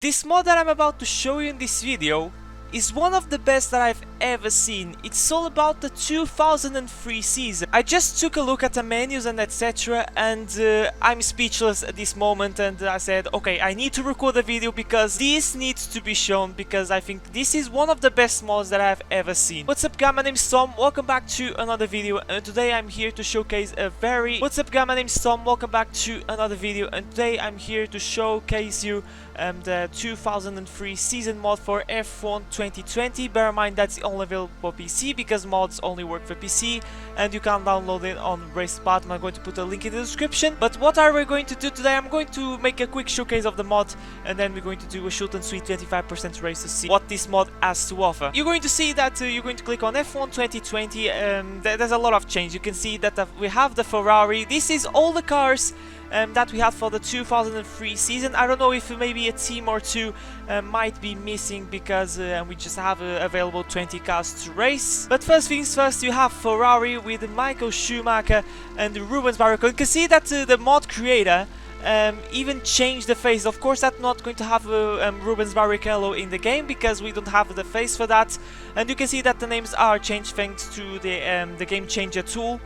This mod that I'm about to show you in this video is one of the best that I've ever seen. It's all about the 2003 season. I just took a look at the menus and etc, and I'm speechless at this moment, and I said, okay, I need to record a video because this needs to be shown, because I think this is one of the best mods that I've ever seen. What's up guys, my name is Tom, welcome back to another video, and today I'm here to showcase a very... What's up guys, my name is Tom, welcome back to another video, and today I'm here to showcase you the 2003 season mod for F1 2020. Bear in mind that's only available for PC because mods only work for PC and you can download it on RacePad. I'm going to put a link in the description. But what are we going to do today? I'm going to make a quick showcase of the mod, and then we're going to do a short and sweet 25% race to see what this mod has to offer. You're going to see that you're going to click on F1 2020. There's a lot of change. You can see that we have the Ferrari. This is all the cars that we had for the 2003 season. I don't know if maybe a team or two might be missing because we just have available 20 cars to race. But first things first, you have Ferrari with Michael Schumacher and Rubens Barrichello. You can see that the mod creator even changed the face. Of course, that's not going to have Rubens Barrichello in the game because we don't have the face for that. And you can see that the names are changed thanks to the game changer tool.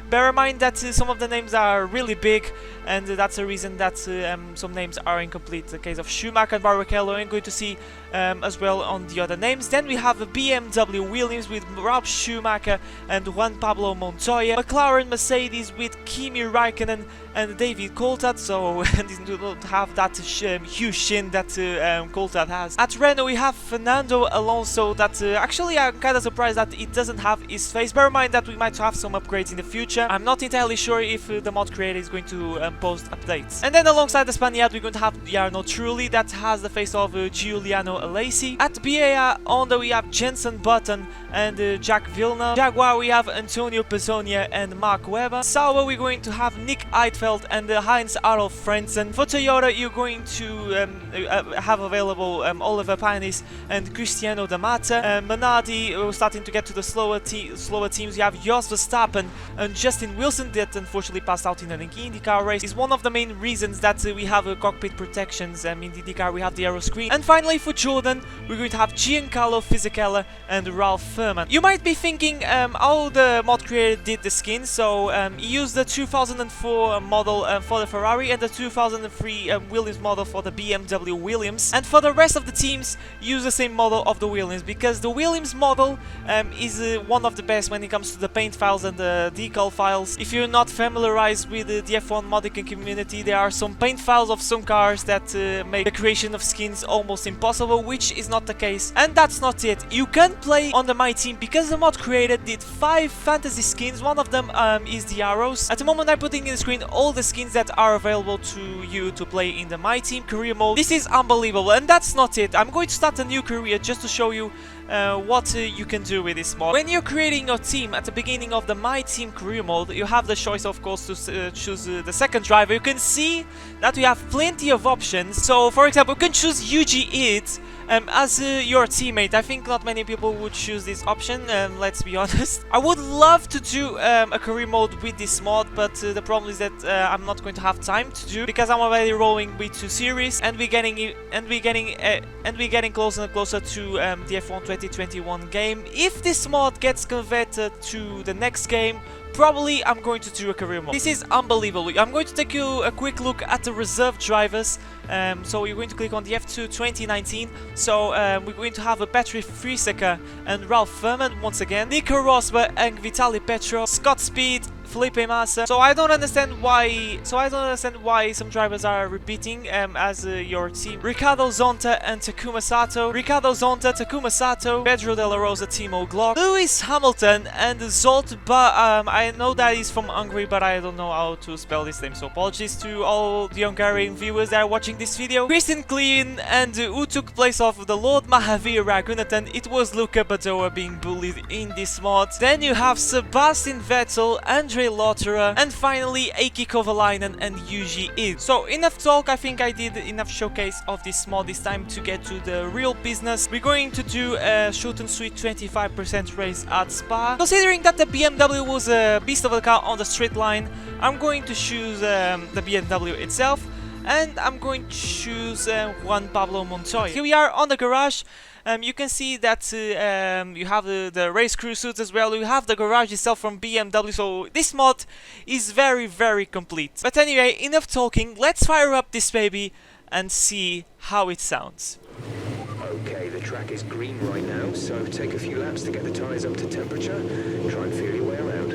Bear in mind that some of the names are really big, and that's the reason that some names are incomplete. The case of Schumacher and Barrichello, I'm going to see as well on the other names. Then we have a BMW Williams with Ralf Schumacher and Juan Pablo Montoya. McLaren Mercedes with Kimi Raikkonen and David Coulthard, so they do not have that huge shin that Coulthard has. At Renault we have Fernando Alonso, that actually I'm kind of surprised that it doesn't have his face. Bear in mind that we might have some upgrades in the future. I'm not entirely sure if the mod creator is going to post updates. And then alongside the Spaniard we're going to have Jarno Trulli, that has the face of Giuliano Alesi. At BAR Honda we have Jenson Button and Jack Villeneuve. Jaguar we have Antonio Pezzonia and Mark Webber. Sauber we're going to have Nick Heidfeld and Heinz Adolf Frentzen. For Toyota you're going to have available Oliver Panis and Cristiano D'Amata. Minardi, we're starting to get to the slower teams. You have Jos Verstappen and Justin Wilson, that unfortunately passed out in an IndyCar race. Is one of the main reasons that we have cockpit protections. In the IndyCar we have the aero screen. And finally for Jordan we're going to have Giancarlo Fisichella and Ralph Furman. You might be thinking how the mod creator did the skin. So he used the 2004 model for the Ferrari and the 2003 Williams model for the BMW Williams. And for the rest of the teams use the same model of the Williams, because the Williams model is one of the best when it comes to the paint files and the decal files. If you're not familiarized with the F1 modding community, there are some paint files of some cars that make the creation of skins almost impossible, which is not the case. And that's not it. You can play on the My Team because the mod creator did 5 fantasy skins. One of them is the arrows. At the moment I'm putting in the screen all the skins that are available to you to play in the My Team career mode. This is unbelievable, and that's not it. I'm going to start a new career just to show you what you can do with this mod. When you're creating your team at the beginning of the My Team career mode, you have the choice of course to choose the second driver. You can see that we have plenty of options. So for example, you can choose Yuji It as your teammate. I think not many people would choose this option, let's be honest. I would love to do a career mode with this mod, but the problem is that I'm not going to have time to do, because I'm already rolling with 2 series and we're getting closer and closer to the F1 2021 game. If this mod gets converted to the next game, probably I'm going to do a career mode. This is unbelievable. I'm going to take you a quick look at the reserve drivers. So you're going to click on the F2 2019. So we're going to have a Patrick Friesecker and Ralph Furman once again, Nico Rosberg and Vitaly Petrov, Scott Speed, Felipe Massa. So I don't understand why some drivers are repeating as your team. Ricardo Zonta and Takuma Sato. Ricardo Zonta, Takuma Sato, Pedro De La Rosa, Timo Glock, Lewis Hamilton and Zolt I know that he's from Hungary, but I don't know how to spell this name, so apologies to all the Hungarian viewers that are watching this video. Christian Klein, and who took place of the Lord Mahavir Raghunathan. It was Luca Badoa being bullied in this mod. Then you have Sebastian Vettel, Andre Lotterer, and finally Eiki Kovalainen and Yuji Id. So enough talk, I think I did enough showcase of this mod. This time to get to the real business. We're going to do a short and sweet 25% race at Spa. Considering that the BMW was a beast of a car on the straight line, I'm going to choose the BMW itself. and I'm going to choose Juan Pablo Montoya. Here we are on the garage. You can see that you have the race crew suits as well. You have the garage itself from BMW, so this mod is very, very complete. But anyway, enough talking. Let's fire up this baby and see how it sounds. Okay, the track is green right now, so take a few laps to get the tyres up to temperature. Try and feel your way around.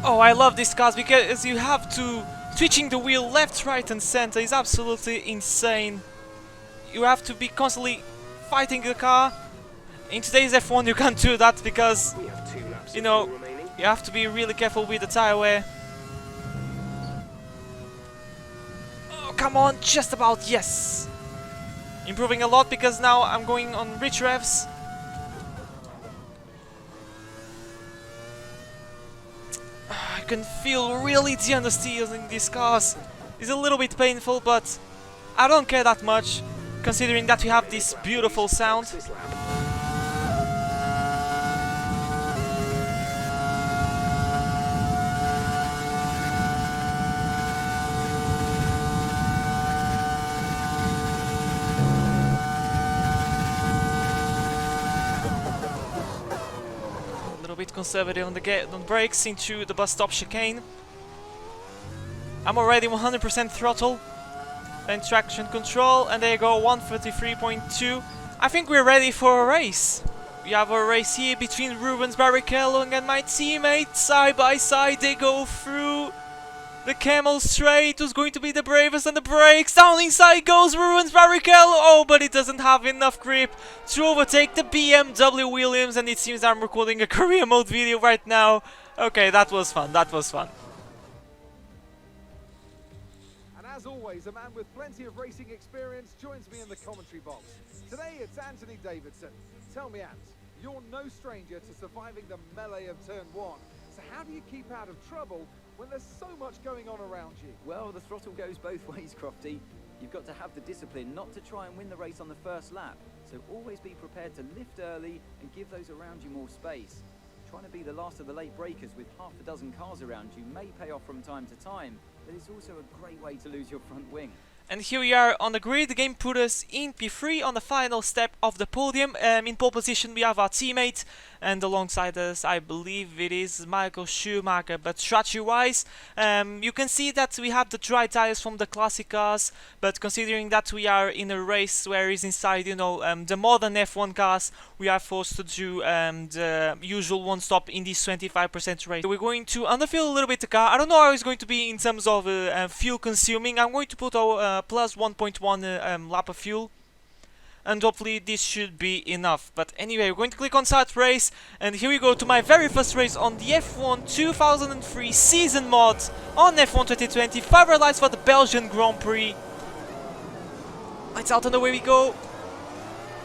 Oh, I love these cars because you have to... Switching the wheel left, right and center is absolutely insane. You have to be constantly fighting the car. In today's F1 you can't do that because, you know, you have to be really careful with the tire wear. Oh, come on, just about, yes! Improving a lot because now I'm going on rich revs. I can feel really the understeers in these cars. It's a little bit painful, but I don't care that much, considering that we have this beautiful sound. Bit conservative on the brakes into the bus stop chicane. I'm already 100% throttle and traction control, and there you go, 133.2. I think we're ready for a race. We have a race here between Rubens Barrichello and my teammate. Side by side they go through the Camel Straight. Who's going to be the bravest? And the brakes down inside goes Rubens Barrichello. Oh, but it doesn't have enough grip to overtake the BMW Williams, and it seems I'm recording a career mode video right now. Okay, that was fun, that was fun. And as always, a man with plenty of racing experience joins me in the commentary box. Today it's Anthony Davidson. Tell me, Ant, you're no stranger to surviving the melee of turn 1. So how do you keep out of trouble when there's so much going on around you? Well, the throttle goes both ways, Crofty. You've got to have the discipline not to try and win the race on the first lap. So always be prepared to lift early and give those around you more space. Trying to be the last of the late breakers with half a dozen cars around you may pay off from time to time, but it's also a great way to lose your front wing. And here we are on the grid. The game put us in P3 on the final step of the podium. In pole position we have our teammate, and alongside us I believe it is Michael Schumacher. But strategy-wise, you can see that we have the dry tires from the classic cars, but considering that we are in a race where is inside, you know, the modern F1 cars, we are forced to do the usual one stop in this 25% race. We're going to underfill a little bit the car. I don't know how it's going to be in terms of fuel consuming. I'm going to put our plus 1.1 lap of fuel, and hopefully this should be enough. But anyway, we're going to click on start race, and here we go to my very first race on the F1 2003 season mod on F1 2020. 5 red lights for the Belgian Grand Prix. Lights out and away we go.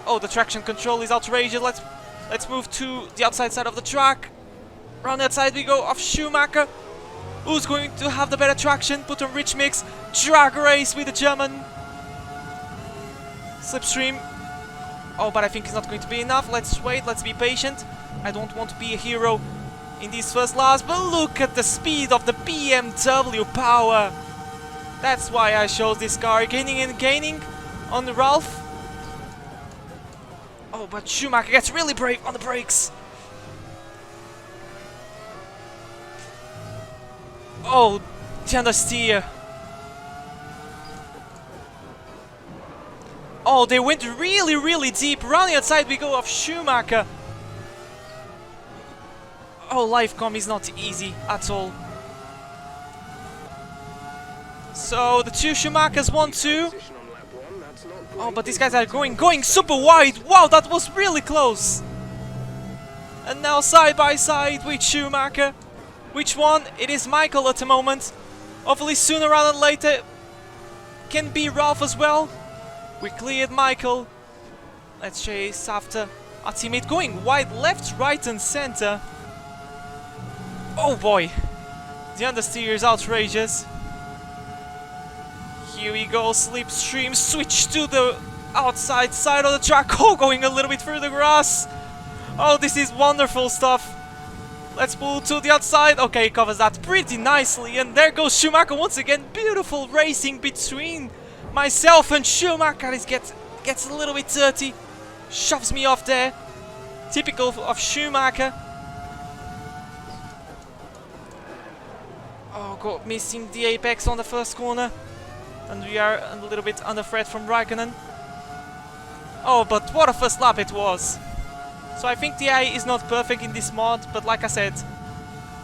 Oh, the traction control is outrageous. Let's move to the outside side of the track. Round the outside we go of Schumacher. Who's going to have the better traction? Put on rich mix. Drag race with the German. Slipstream. Oh, but I think it's not going to be enough. Let's wait, let's be patient. I don't want to be a hero in these first laps, but look at the speed of the BMW power. That's why I chose this car. Gaining and gaining on Ralph. Oh, but Schumacher gets really brave on the brakes. Oh, the understeer. Oh, they went really, really deep. Round the outside we go of Schumacher. Oh, live com is not easy at all. So the two Schumachers 1-2. Oh, but these guys are going super wide. Wow, that was really close. And now side by side with Schumacher. Which one? It is Michael at the moment. Hopefully sooner rather than later can be Ralph as well. We cleared Michael. Let's chase after our teammate going wide left, right and center. Oh boy. The understeer is outrageous. Here we go, slipstream, switch to the outside side of the track. Oh, going a little bit through the grass. Oh, this is wonderful stuff. Let's pull to the outside. Okay, covers that pretty nicely. And there goes Schumacher once again. Beautiful racing between myself and Schumacher. It gets a little bit dirty. Shoves me off there. Typical of Schumacher. Oh, got missing the apex on the first corner. And we are a little bit under threat from Raikkonen. Oh, but what a first lap it was. So I think the AI is not perfect in this mod, but like I said,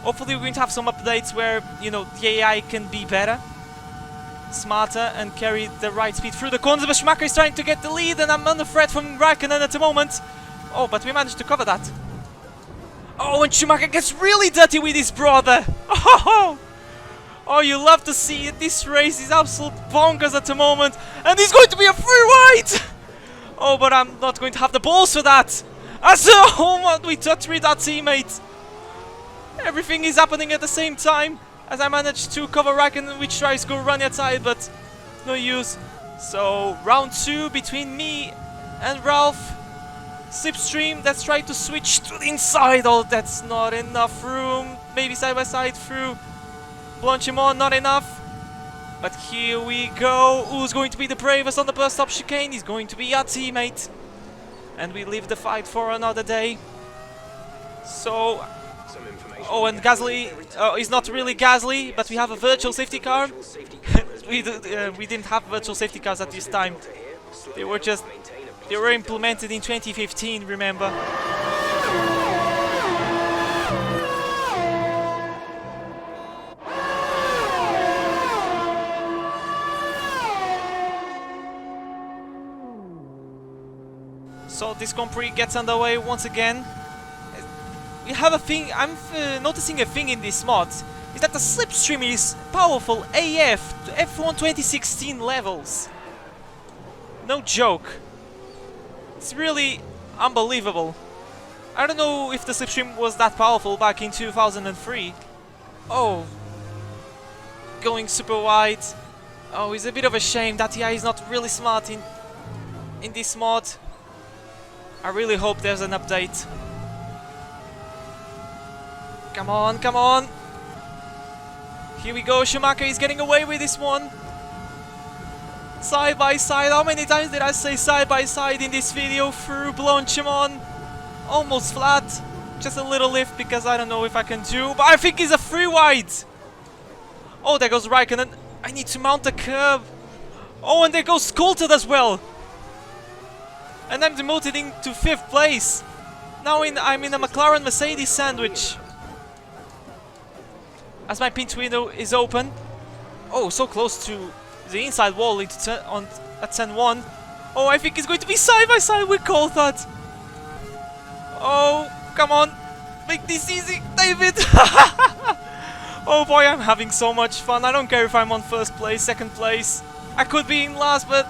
hopefully we're going to have some updates where, you know, the AI can be better, smarter, and carry the right speed through the corners. But Schumacher is trying to get the lead, and I'm under threat from Raikkonen at the moment. Oh, but we managed to cover that. Oh, and Schumacher gets really dirty with his brother. Oh, you love to see it. This race is absolute bonkers at the moment, and it's going to be a free ride. Oh, but I'm not going to have the balls for that. As we touch with our teammate. Everything is happening at the same time as I managed to cover Raikkonen, which tries to go run outside, but no use. So round 2 between me and Ralph. Slipstream, let's try to switch to the inside. Oh, that's not enough room. Maybe side by side through Blanchimont, not enough. But here we go. Who's going to be the bravest on the burst stop chicane? He's going to be our teammate. And we leave the fight for another day. So, oh, and Gasly is not really Gasly, but we have a virtual safety car. we didn't have virtual safety cars at this time. They were implemented in 2015, remember? So this Grand Prix gets underway once again. We have a thing, I'm noticing a thing in this mod, is that the slipstream is powerful AF to F1 2016 levels. No joke. It's really unbelievable. I don't know if the slipstream was that powerful back in 2003. Oh. Going super wide. Oh, it's a bit of a shame that the AI is not really smart in this mod. I really hope there's an update. Come on, come on. Here we go, Schumacher is getting away with this one. Side by side, how many times did I say side by side in this video? Through Blanchimont. Almost flat. Just a little lift because I don't know if I can do, but I think it's a free wide. Oh, there goes Raikkonen. I need to mount the curb. Oh, and there goes Coulthard as well. And I'm demoted into 5th place. Now I'm in a McLaren Mercedes sandwich. As my pit window is open. Oh, so close to the inside wall at turn 1. Oh, I think it's going to be side by side with Coulthard. Oh, come on. Make this easy, David. Oh boy, I'm having so much fun. I don't care if I'm on 1st place, 2nd place. I could be in last, but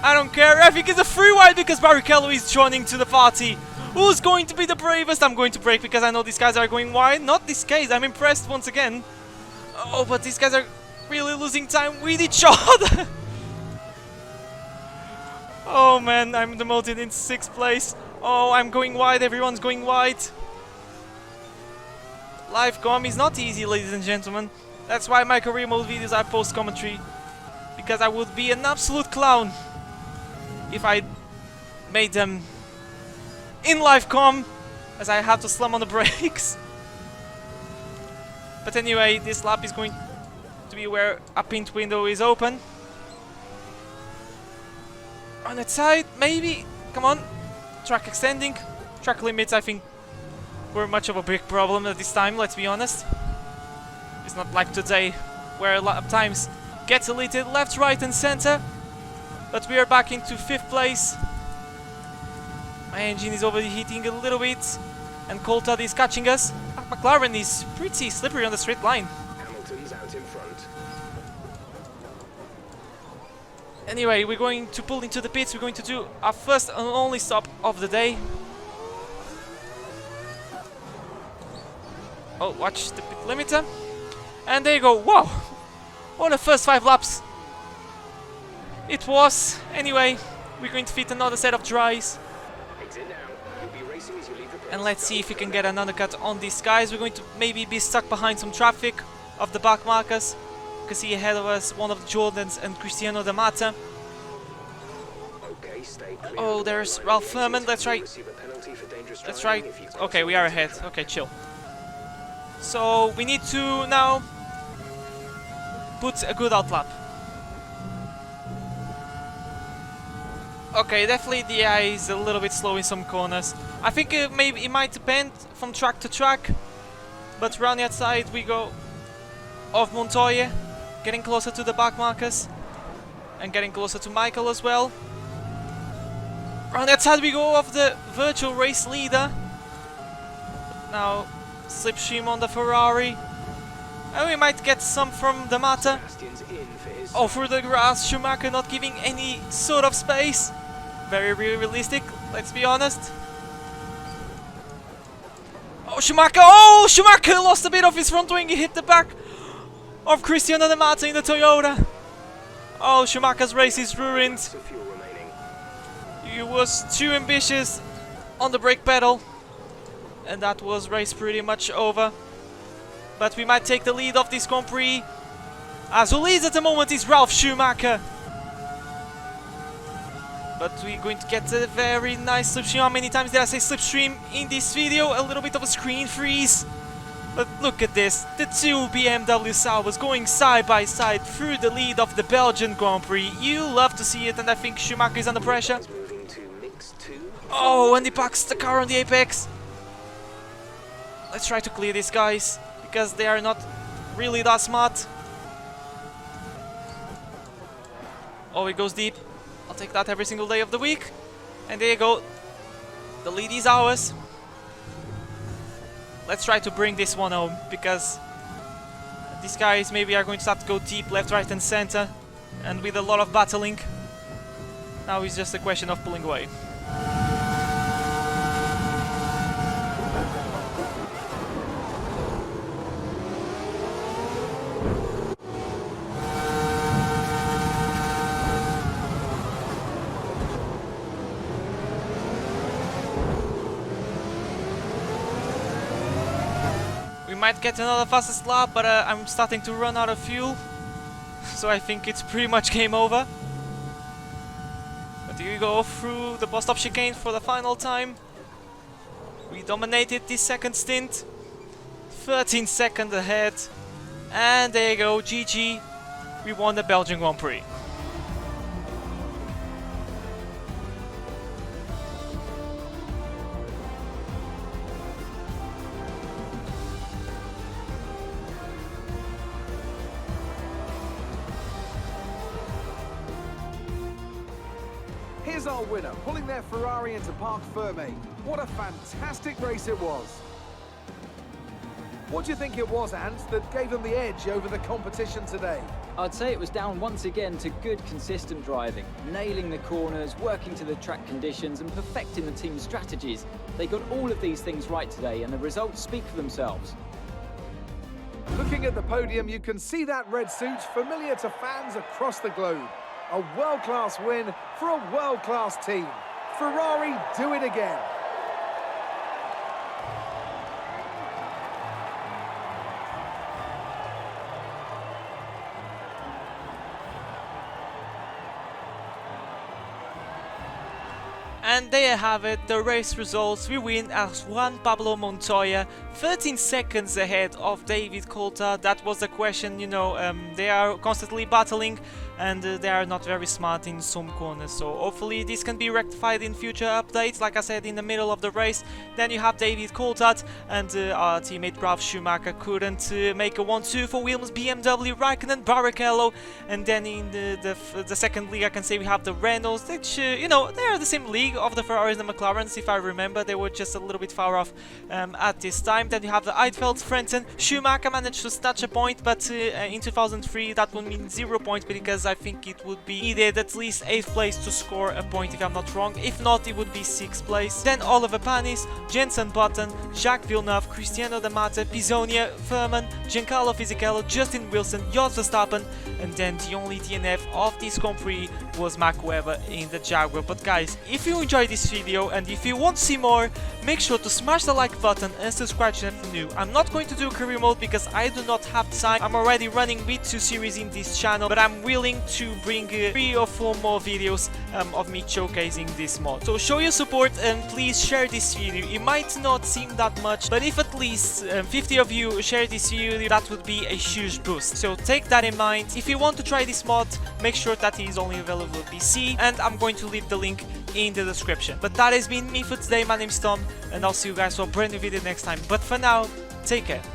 I don't care. I think it's a free ride because Barrichello is joining to the party. Who's going to be the bravest? I'm going to brake because I know these guys are going wide. Not this case. I'm impressed once again. Oh, but these guys are really losing time with each other. Oh man, I'm demoted in 6th place. Oh, I'm going wide. Everyone's going wide. Live comm is not easy, ladies and gentlemen. That's why my career mode videos are post commentary. Because I would be an absolute clown if I made them in live comm, as I have to slam on the brakes. But anyway, this lap is going to be where a pint window is open. On that side, maybe. Come on. Track extending. Track limits, I think, were much of a big problem at this time, let's be honest. It's not like today, where lap times get deleted left, right and center. But we are back into 5th place. My engine is overheating a little bit. And Coulthard is catching us. McLaren is pretty slippery on the straight line. Hamilton's out in front. Anyway, we're going to pull into the pits. We're going to do our first and only stop of the day. Oh, watch the pit limiter. And there you go. Wow! What the first 5 laps. it was. Anyway, we're going to fit another set of tries. Exit now. You'll be racing as you leave the pits. And let's see if we can get an undercut on these guys. We're going to maybe be stuck behind some traffic of the back markers. You can see ahead of us one of the Jordans and Cristiano da Mata. Okay, stay clear. Oh, there's Ralph Furman. That's right. That's right. Okay, we are ahead. Okay, chill. So we need to now put a good outlap. Okay, definitely the AI is a little bit slow in some corners. I think maybe it might depend from track to track. But around the outside we go of Montoya, getting closer to the back markers and getting closer to Michael as well. Around the outside we go of the virtual race leader. Now slipstream on the Ferrari. And we might get some from the Mata. Oh, through the grass, Schumacher not giving any sort of space. Very realistic, let's be honest. Oh, Schumacher! Oh, Schumacher lost a bit of his front wing. He hit the back of Cristiano da Mata in the Toyota. Oh, Schumacher's race is ruined. He was too ambitious on the brake pedal. And that was race pretty much over. But we might take the lead of this Grand Prix. As who leads at the moment is Ralf Schumacher. But we're going to get a very nice slipstream. How many times did I say slipstream in this video? A little bit of a screen freeze. But look at this. The two BMW Saubers going side by side through the lead of the Belgian Grand Prix. You love to see it, and I think Schumacher is under pressure. Oh, and he parks the car on the apex. Let's try to clear these guys, because they are not really that smart. Oh, it goes deep. I'll take that every single day of the week. And there you go. The lead is ours. Let's try to bring this one home, because these guys maybe are going to start to go deep, left, right and center. And with a lot of battling. Now it's just a question of pulling away. Might get another fastest lap, but I'm starting to run out of fuel, so I think it's pretty much game over. But here we go through the bus stop chicane for the final time. We dominated this second stint, 13 seconds ahead, and there you go, GG, we won the Belgian Grand Prix. Here's our winner, pulling their Ferrari into Parc Fermé. What a fantastic race it was. What do you think it was, Ant, that gave them the edge over the competition today? I'd say it was down once again to good, consistent driving, nailing the corners, working to the track conditions and perfecting the team's strategies. They got all of these things right today, and the results speak for themselves. Looking at the podium, you can see that red suit familiar to fans across the globe. A world-class win for a world-class team. Ferrari do it again. And there you have it, the race results. We win as Juan Pablo Montoya, 13 seconds ahead of David Coulthard. That was the question, you know, they are constantly battling and they are not very smart in some corners. So hopefully this can be rectified in future updates. Like I said, in the middle of the race, then you have David Coulthard and our teammate Ralf Schumacher couldn't make a 1-2 for Williams, BMW, Raikkonen, Barrichello. And then in the second league, I can say we have the Renaults, which, you know, they are the same league of the Ferraris and the McLarens. If I remember, they were just a little bit far off at this time. Then you have the Eidfeld, Frentzen. Schumacher managed to snatch a point, but in 2003 that would mean 0 points because I think it would be needed at least 8th place to score a point if I'm not wrong. If not, it would be 6th place. Then Oliver Panis, Jenson Button, Jacques Villeneuve, Cristiano D'Amata, Pisonia, Furman, Giancarlo Fisichella, Justin Wilson, Jos Verstappen, and then the only DNF of this Grand Prix was Mark Webber in the Jaguar. But guys, if you enjoyed this video and if you want to see more, make sure to smash the like button and subscribe if you're new. I'm not going to do career mode because I do not have time. I'm already running with 2 series in this channel, but I'm willing to bring 3 or 4 more videos of me showcasing this mod. So show your support and please share this video. It might not seem that much, but if at least 50 of you share this video, that would be a huge boost. So take that in mind. If you want to try this mod, make sure that it is only available on PC, and I'm going to leave the link in the description. But that has been me for today. My name is Tom, and I'll see you guys for a brand new video next time. But for now, take care.